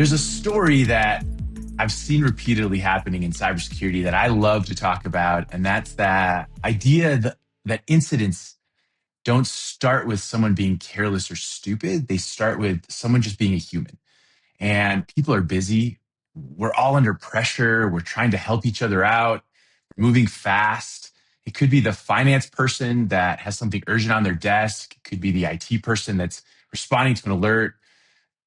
There's a story that I've seen repeatedly happening in cybersecurity that I love to talk about, and that's that idea that incidents don't start with someone being careless or stupid. They start with someone just being a human. And people are busy. We're all under pressure. We're trying to help each other out, moving fast. It could be the finance person that has something urgent on their desk. It could be the IT person that's responding to an alert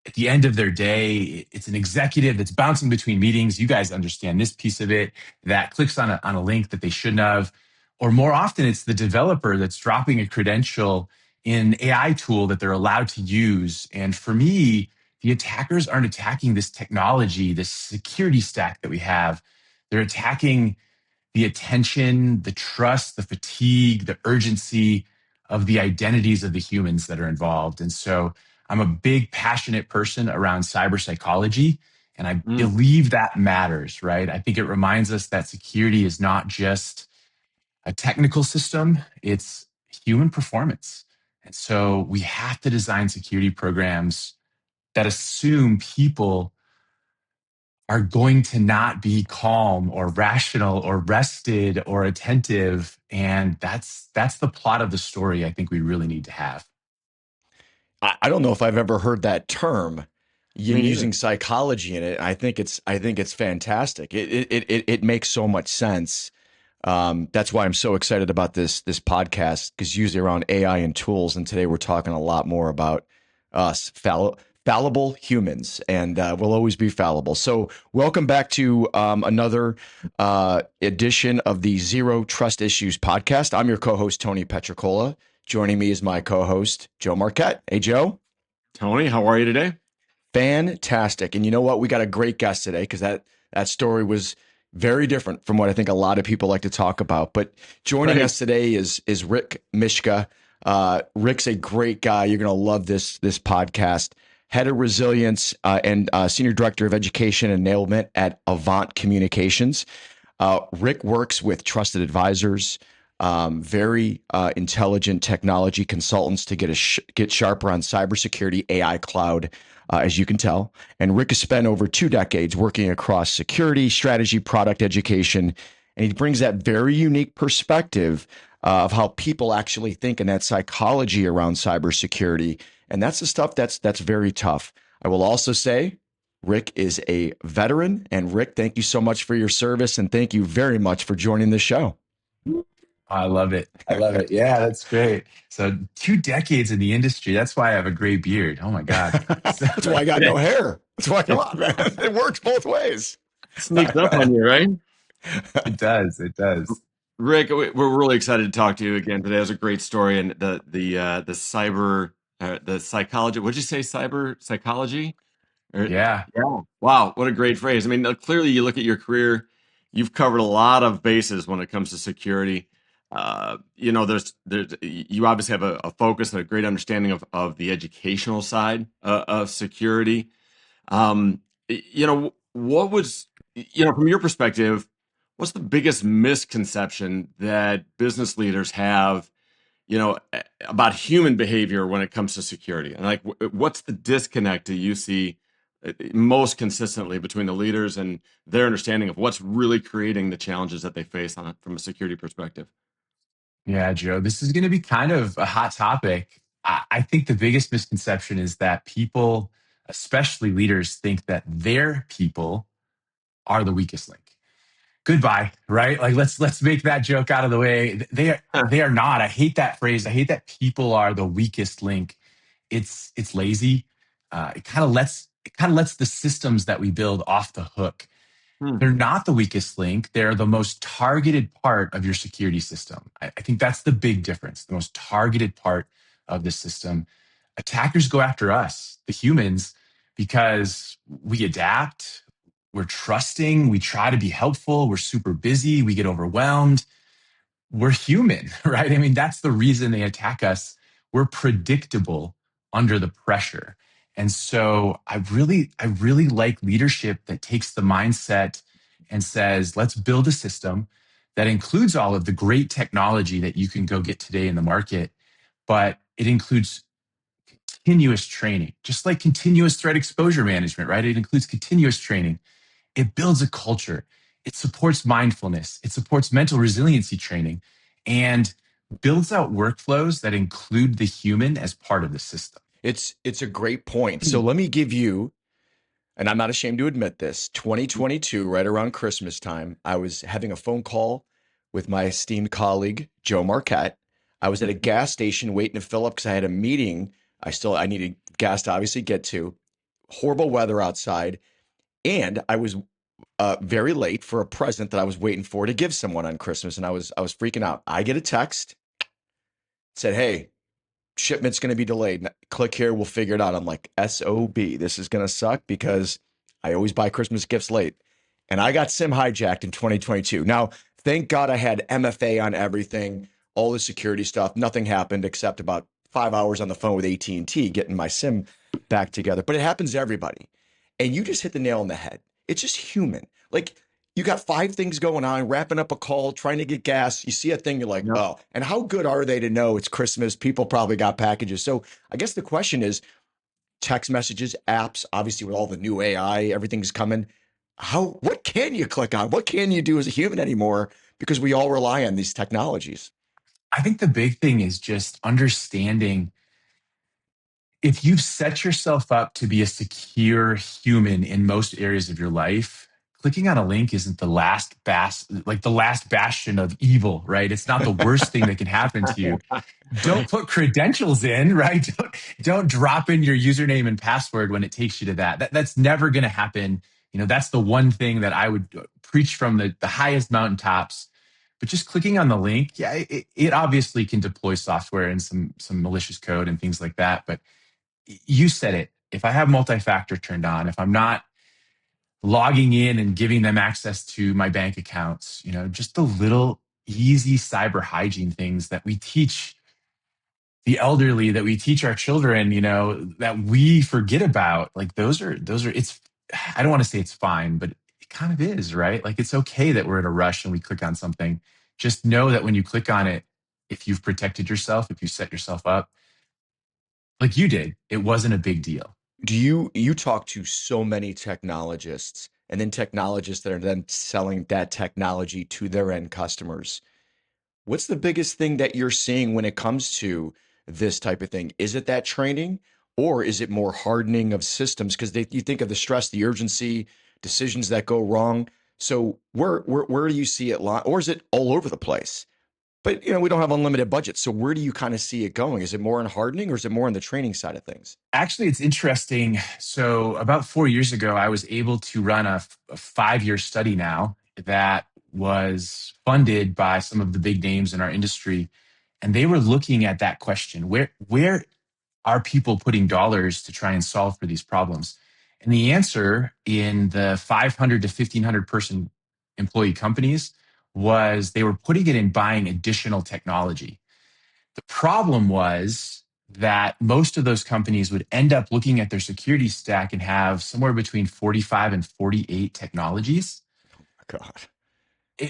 at the end of their day. It's an executive that's bouncing between meetings. You guys understand this piece of it, that clicks on a link that they shouldn't have. Or more often, it's the developer that's dropping a credential in an AI tool that they're allowed to use. And for me, the attackers aren't attacking this technology, this security stack that we have. They're attacking the attention, the trust, the fatigue, the urgency of the identities of the humans that are involved. And so I'm a big, passionate person around cyber psychology, and I believe that matters, right? I think it reminds us that security is not just a technical system, it's human performance. And so we have to design security programs that assume people are going to not be calm or rational or rested or attentive. And that's the plot of the story I think we really need to have. I don't know if I've ever heard that term Me using neither. psychology in it. I think it's fantastic. It makes so much sense. That's why I'm so excited about this podcast, because usually around AI and tools, and today we're talking a lot more about us fallible humans, and we'll always be fallible. So welcome back to another edition of the Zero Trust Issues podcast. I'm your co-host Tony Pietrocola. Joining me is my co-host Joe Marquette. Hey Joe. Tony, how are you today? Fantastic. And you know what? We got a great guest today, because that story was very different from what I think a lot of people like to talk about. But joining us today is Rick Mischka. Rick's a great guy. You're going to love this podcast. Head of Resilience and Senior Director of Education and Enablement at AVANT Communications. Rick works with trusted advisors, very intelligent technology consultants to get sharper on cybersecurity, AI, cloud, as you can tell. And Rick has spent over 2 decades working across security, strategy, product education, and he brings that very unique perspective of how people actually think and that psychology around cybersecurity. And that's the stuff that's very tough. I will also say Rick is a veteran. And Rick, thank you so much for your service, and thank you very much for joining the show. I love it. I love it. Yeah, that's great. So 2 decades in the industry. That's wwhy I have a gray beard. Oh my God. That's why I got no hair. That's why, come on, man. It works both ways. Sneaks up on you, right? It does. It does. Rick, we're really excited to talk to you again today. It was a great story, and the cyber the psychology. What'd you say? Cyber psychology? Yeah. Yeah. Wow, what a great phrase. I mean, clearly you look at your career, you've covered a lot of bases when it comes to security. There's you obviously have a focus and a great understanding of the educational side of security. What was, from your perspective, what's the biggest misconception that business leaders have, about human behavior when it comes to security? And like, what's the disconnect do you see most consistently between the leaders and their understanding of what's really creating the challenges that they face from a security perspective? Yeah, Joe, this is going to be kind of a hot topic. I think the biggest misconception is that people, especially leaders, think that their people are the weakest link. Goodbye, right? Like let's make that joke out of the way. They are not. I hate that phrase. I hate that people are the weakest link. It's lazy. It kind of lets the systems that we build off the hook. They're not the weakest link. They're the most targeted part of your security system. I think that's the big difference. The most targeted part of the system. Attackers go after us, the humans, because we adapt, we're trusting, we try to be helpful, we're super busy, we get overwhelmed. We're human, right? I mean, that's the reason they attack us. We're predictable under the pressure. And so I really like leadership that takes the mindset and says, let's build a system that includes all of the great technology that you can go get today in the market, but it includes continuous training, just like continuous threat exposure management, right? It includes continuous training. It builds a culture. It supports mindfulness. It supports mental resiliency training and builds out workflows that include the human as part of the system. It's a great point. So let me give you, and I'm not ashamed to admit this, 2022, right around Christmas time, I was having a phone call with my esteemed colleague, Joe Marquette. I was at a gas station waiting to fill up because I had a meeting. I needed gas to obviously get to. Horrible weather outside. And I was very late for a present that I was waiting for to give someone on Christmas. And I was freaking out. I get a text, said, "Hey, shipment's going to be delayed. Click here. We'll figure it out." I'm like, SOB, this is going to suck because I always buy Christmas gifts late. And I got SIM hijacked in 2022. Now, thank God I had MFA on everything, all the security stuff. Nothing happened except about 5 hours on the phone with AT&T getting my SIM back together. But it happens to everybody. And you just hit the nail on the head. It's just human. Like, you got 5 things going on, wrapping up a call, trying to get gas. You see a thing, you're like, Yep. oh, and how good are they to know it's Christmas? People probably got packages. So I guess the question is text messages, apps, obviously with all the new AI, everything's coming. What can you click on? What can you do as a human anymore? Because we all rely on these technologies. I think the big thing is just understanding if you've set yourself up to be a secure human in most areas of your life, clicking on a link isn't the last bastion of evil, right? It's not the worst thing that can happen to you. Don't put credentials in, right? Don't drop in your username and password when it takes you to that's never going to happen. That's the one thing that I would preach from the highest mountaintops. But just clicking on the link, yeah, it obviously can deploy software and some malicious code and things like that. But you said it. If I have multi-factor turned on, if I'm not logging in and giving them access to my bank accounts, just the little easy cyber hygiene things that we teach the elderly, that we teach our children, that we forget about, like those are, I don't want to say it's fine, but it kind of is, right? Like it's okay that we're in a rush and we click on something. Just know that when you click on it, if you've protected yourself, if you set yourself up, like you did, it wasn't a big deal. Do you talk to so many technologists and then technologists that are then selling that technology to their end customers? What's the biggest thing that you're seeing when it comes to this type of thing? Is it that training or is it more hardening of systems? Because you think of the stress, the urgency, decisions that go wrong. So where do you see it or is it all over the place? But we don't have unlimited budgets. So where do you kind of see it going? Is it more in hardening or is it more on the training side of things? Actually, it's interesting. So about 4 years ago, I was able to run a 5-year study now that was funded by some of the big names in our industry. And they were looking at that question, where are people putting dollars to try and solve for these problems? And the answer in the 500 to 1,500 person employee companies was they were putting it in buying additional technology. The problem was that most of those companies would end up looking at their security stack and have somewhere between 45 and 48 technologies. God.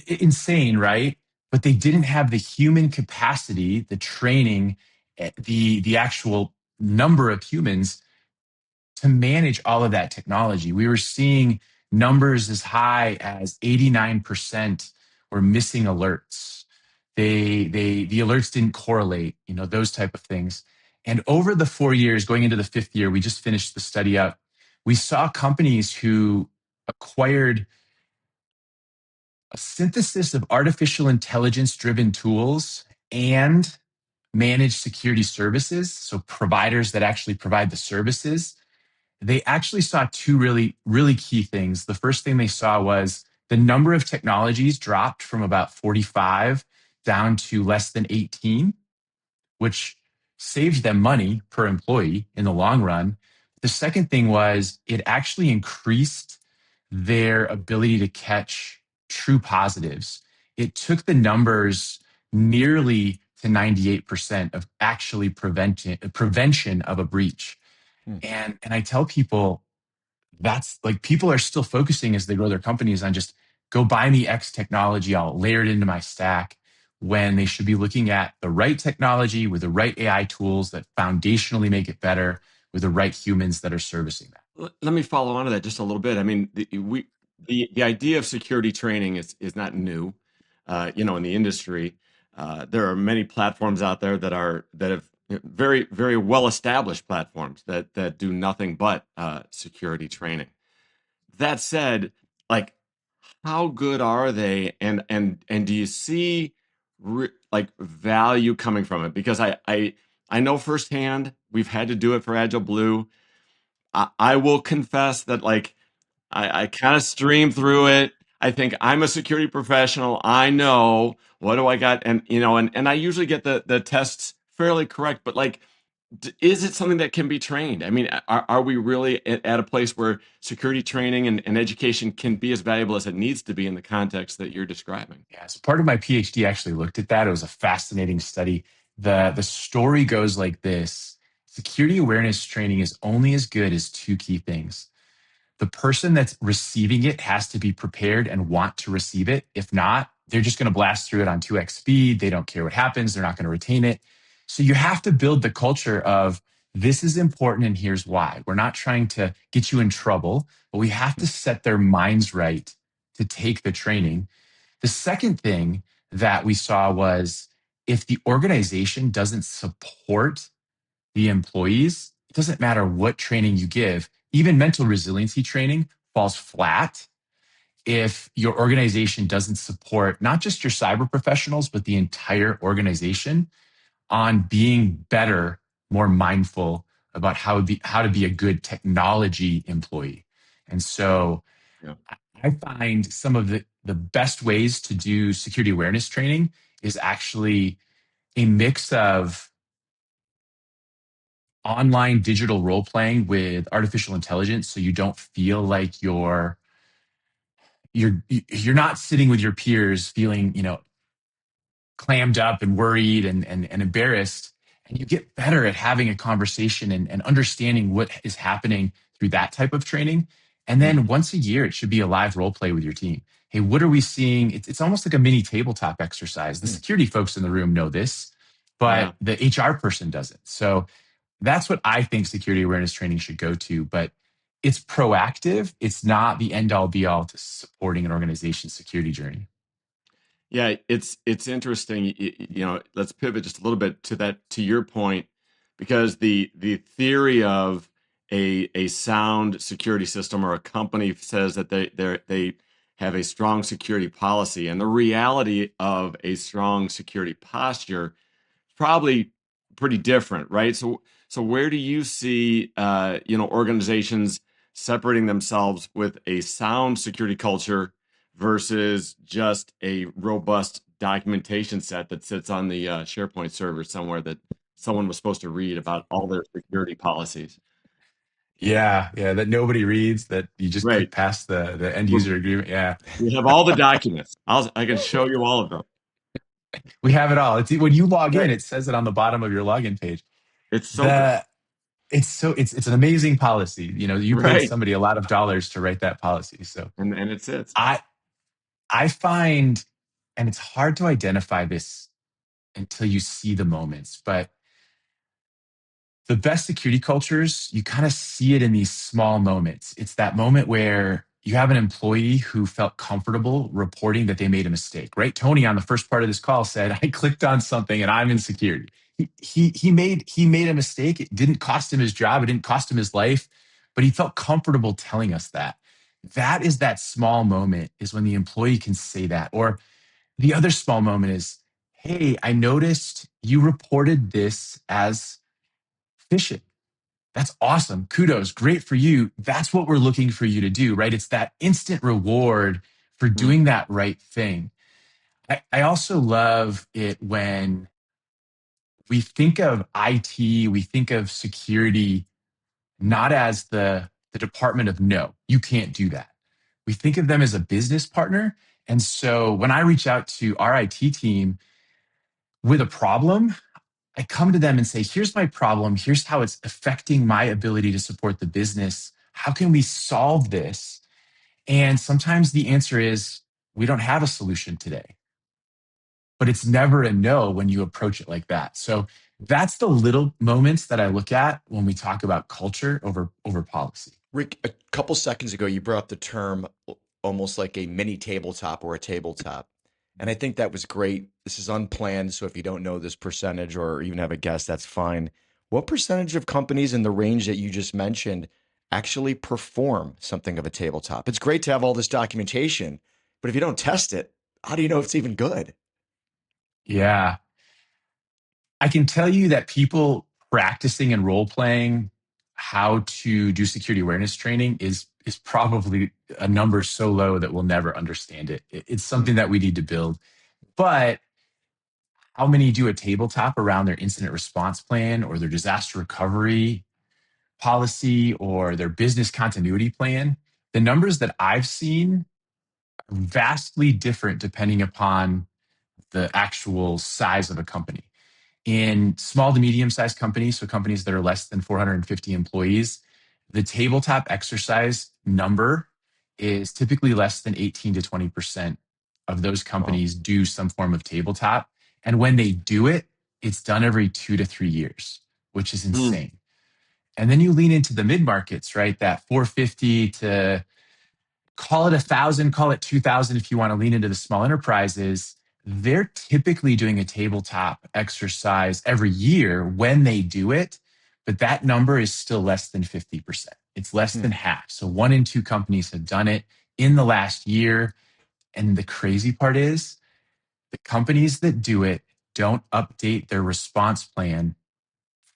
Insane, right? But they didn't have the human capacity, the training, the actual number of humans to manage all of that technology. We were seeing numbers as high as 89% were missing alerts. The alerts didn't correlate, those type of things. And over the 4 years, going into the 5th year, we just finished the study up. We saw companies who acquired a synthesis of artificial intelligence driven tools and managed security services. So providers that actually provide the services, they actually saw 2 really, really key things. The first thing they saw was the number of technologies dropped from about 45 down to less than 18, which saves them money per employee in the long run. The second thing was it actually increased their ability to catch true positives. It took the numbers nearly to 98% of actually prevention of a breach. And I tell people that's like people are still focusing as they grow their companies on just go buy me X technology, I'll layer it into my stack, when they should be looking at the right technology with the right AI tools that foundationally make it better. with the right humans that are servicing that. Let me follow on to that just a little bit. I mean, the idea of security training is not new, in the industry. There are many platforms out there that have very very well established platforms that do nothing but security training. That said, like, how good are they, and do you see like value coming from it? Because I know firsthand we've had to do it for AgileBlue. I will confess that, like, I kind of stream through it. I think I'm a security professional. I know what do I got, and I usually get the tests fairly correct. But, like, is it something that can be trained? I mean, are we really at a place where security training and education can be as valuable as it needs to be in the context that you're describing? Yeah, so part of my PhD actually looked at that. It was a fascinating study. The story goes like this: security awareness training is only as good as two key things. The person that's receiving it has to be prepared and want to receive it. If not, they're just going to blast through it on 2x speed. They don't care what happens. They're not going to retain it. So you have to build the culture of this is important and here's why. We're not trying to get you in trouble, but we have to set their minds right to take the training. The second thing that we saw was if the organization doesn't support the employees, it doesn't matter what training you give, even mental resiliency training falls flat if your organization doesn't support not just your cyber professionals, but the entire organization on being better, more mindful about how to be a good technology employee. And so Yeah. I find some of the best ways to do security awareness training is actually a mix of online digital role playing with artificial intelligence, so you don't feel like you're not sitting with your peers feeling clammed up and worried and embarrassed, and you get better at having a conversation and understanding what is happening through that type of training. And then once a year it should be a live role play with your team. Hey, what are we seeing? It's almost like a mini tabletop exercise. The security folks in the room know this, Yeah. but the HR person doesn't. So that's what I think security awareness training should go to, but it's proactive. It's not the end all be all to supporting an organization's security journey. Yeah, it's interesting. Let's pivot just a little bit to your point, because the theory of a sound security system, or a company says that they have a strong security policy, and the reality of a strong security posture is probably pretty different, right? So where do you see organizations separating themselves with a sound security culture versus just a robust documentation set that sits on the SharePoint server somewhere that someone was supposed to read about all their security policies? Yeah, yeah, that nobody reads, that you just Right. click past the end user agreement. Yeah, We have all the documents. I can show you all of them. we have it all. It's when you log in, Right. it says it on the bottom of your login page. It's so good. The it's an amazing policy. You paid Right. somebody a lot of dollars to write that policy. So And it sits. I I find, and it's hard to identify this until you see the moments, but the best security cultures, you kind of see it in these small moments. It's that moment where you have an employee who felt comfortable reporting that they made a mistake, right? Tony on the first part of this call said, I clicked on something and I'm in security. He made a mistake. It didn't cost him his job. It didn't cost him his life, but he felt comfortable telling us that. That is that small moment, is when the employee can say that. Or the other small moment is, hey, I noticed you reported this as phishing. That's awesome. Kudos. Great for you. That's what we're looking for you to do, right? It's that instant reward for Mm, doing that right thing. I also love it when we think of IT, we think of security not as the department of no, you can't do that. We think of them as a business partner. And so when I reach out to our IT team with a problem, I come to them and say, here's my problem. Here's how it's affecting my ability to support the business. How can we solve this? And sometimes the answer is, we don't have a solution today. But it's never a no when you approach it like that. So That's the little moments that I look at when we talk about culture over policy. Rick, a couple seconds ago, you brought up the term almost like a mini tabletop or a tabletop. And I think that was great. This is unplanned. So if you don't know this percentage or even have a guess, that's fine. What percentage of companies in the range that you just mentioned actually perform something of a tabletop? It's great to have all this documentation, but if you don't test it, how do you know if it's even good? Yeah. I can tell you that people practicing and role playing how to do security awareness training is probably a number so low that we'll never understand it. It's something that we need to build. But how many do a tabletop around their incident response plan or their disaster recovery policy or their business continuity plan? The numbers that I've seen are vastly different depending upon the actual size of a company. In small to medium sized companies, so companies that are less than 450 employees, the tabletop exercise number is typically less than 18 to 20% of those Wow. companies do some form of tabletop. And when they do it, it's done every 2 to 3 years, which is Hmm. insane. And then you lean into the mid markets, right? That 450 to call it 1,000, call it 2,000 if you want to lean into the small enterprises. They're typically doing a tabletop exercise every year when they do it, but that number is still less than 50%. It's less Hmm. than half. So 1 in 2 companies have done it in the last year. And the crazy part is the companies that do it don't update their response plan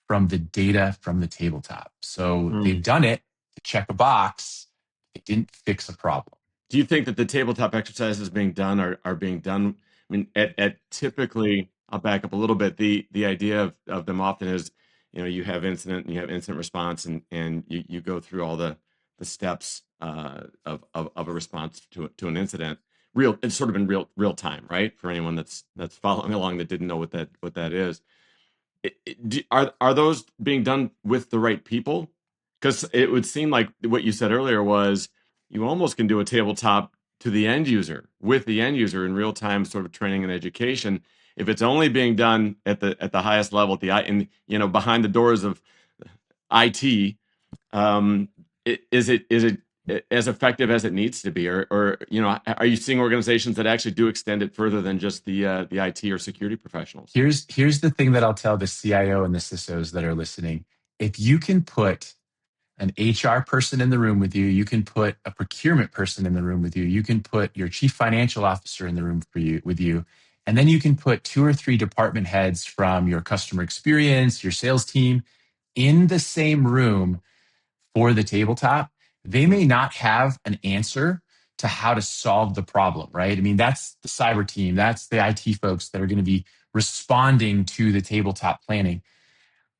from the data from the tabletop. So Hmm. they've done it to check a box. They didn't fix a problem. Do you think that the tabletop exercises being done are being done? I mean, at typically, I'll back up a little bit. The idea of them often is, you have incident and you have incident response, and you go through all the steps of a response to an incident. It's sort of in real time, right? For anyone that's following along that didn't know what that is. Are those being done with the right people? Because it would seem like what you said earlier was you almost can do a tabletop to the end user with the end user in real time, sort of training and education. If it's only being done at the highest level, behind the doors of IT, is it as effective as it needs to be, or are you seeing organizations that actually do extend it further than just the IT or security professionals? Here's the thing that I'll tell the CIO and the CISOs that are listening. If you can put an HR person in the room with you, you can put a procurement person in the room with you, you can put your chief financial officer in the room with you, and then you can put 2 or 3 department heads from your customer experience, your sales team in the same room for the tabletop. They may not have an answer to how to solve the problem, right? I mean, that's the cyber team, that's the IT folks that are going to be responding to the tabletop planning.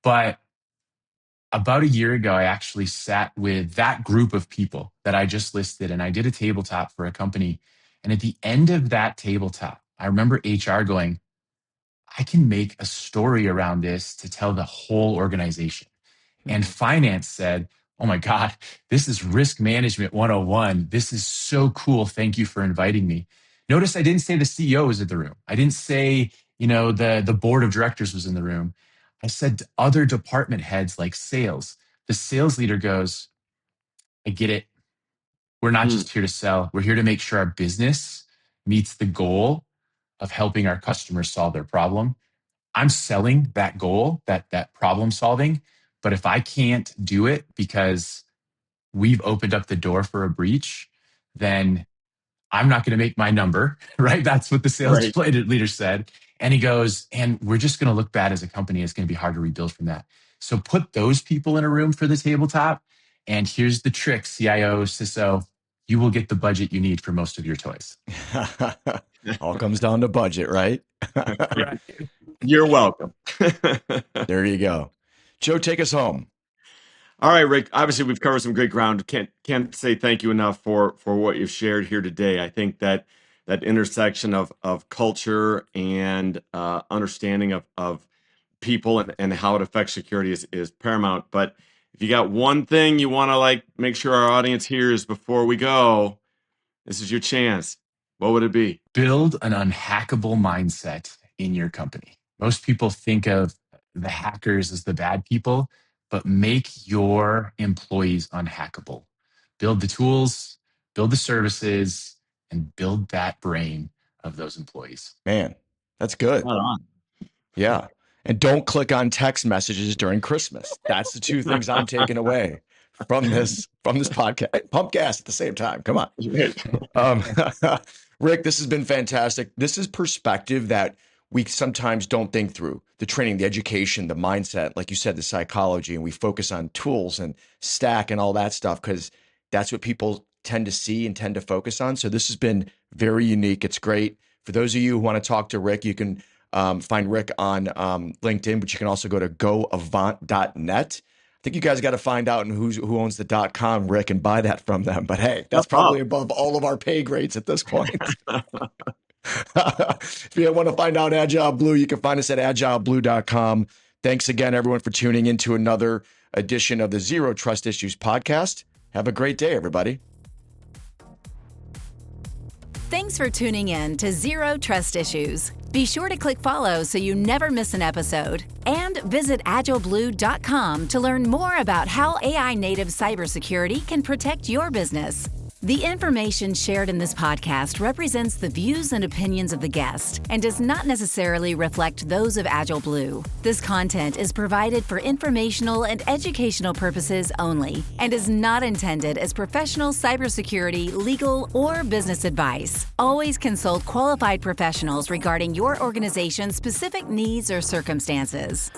But about a year ago, I actually sat with that group of people that I just listed and I did a tabletop for a company. And at the end of that tabletop, I remember HR going, I can make a story around this to tell the whole organization. And Hmm. finance said, oh my God, this is risk management 101. This is so cool. Thank you for inviting me. Notice I didn't say the CEO was in the room. I didn't say, the board of directors was in the room. I said to other department heads like sales. The sales leader goes, I get it. We're not Hmm. just here to sell. We're here to make sure our business meets the goal of helping our customers solve their problem. I'm selling that goal, that problem solving. But if I can't do it because we've opened up the door for a breach, then I'm not going to make my number, right? That's what the sales Right. leader said. And he goes, and we're just going to look bad as a company. It's going to be hard to rebuild from that. So put those people in a room for the tabletop. And here's the trick, CIO, CISO, you will get the budget you need for most of your toys. All comes down to budget, right? Right. You're welcome. There you go. Joe, take us home. All right, Rick. Obviously, we've covered some great ground. Can't say thank you enough for what you've shared here today. I think that intersection of culture and understanding of people and how it affects security is paramount. But if you got one thing you want to make sure our audience hears before we go, this is your chance. What would it be? Build an unhackable mindset in your company. Most people think of the hackers as the bad people, but make your employees unhackable. Build the tools, build the services, and build that brain of those employees. Man, that's good. Right on. Yeah. And don't click on text messages during Christmas. That's the two things I'm taking away from this podcast. Hey, pump gas at the same time. Come on. Um, Rick, this has been fantastic. This is perspective that we sometimes don't think through. The training, the education, the mindset, like you said, the psychology, and we focus on tools and stack and all that stuff because that's what people tend to see and tend to focus on. So this has been very unique. It's great. For those of you who want to talk to Rick, you can find Rick on LinkedIn, but you can also go to goavant.net. I think you guys got to find out who owns the .com, Rick, and buy that from them. But hey, that's probably above all of our pay grades at this point. If you want to find out AgileBlue, you can find us at agileblue.com. Thanks again, everyone, for tuning into another edition of the Zero Trust Issues podcast. Have a great day, everybody. Thanks for tuning in to Zero Trust Issues. Be sure to click follow so you never miss an episode. And visit AgileBlue.com to learn more about how AI-native cybersecurity can protect your business. The information shared in this podcast represents the views and opinions of the guest and does not necessarily reflect those of AgileBlue. This content is provided for informational and educational purposes only and is not intended as professional cybersecurity, legal, or business advice. Always consult qualified professionals regarding your organization's specific needs or circumstances.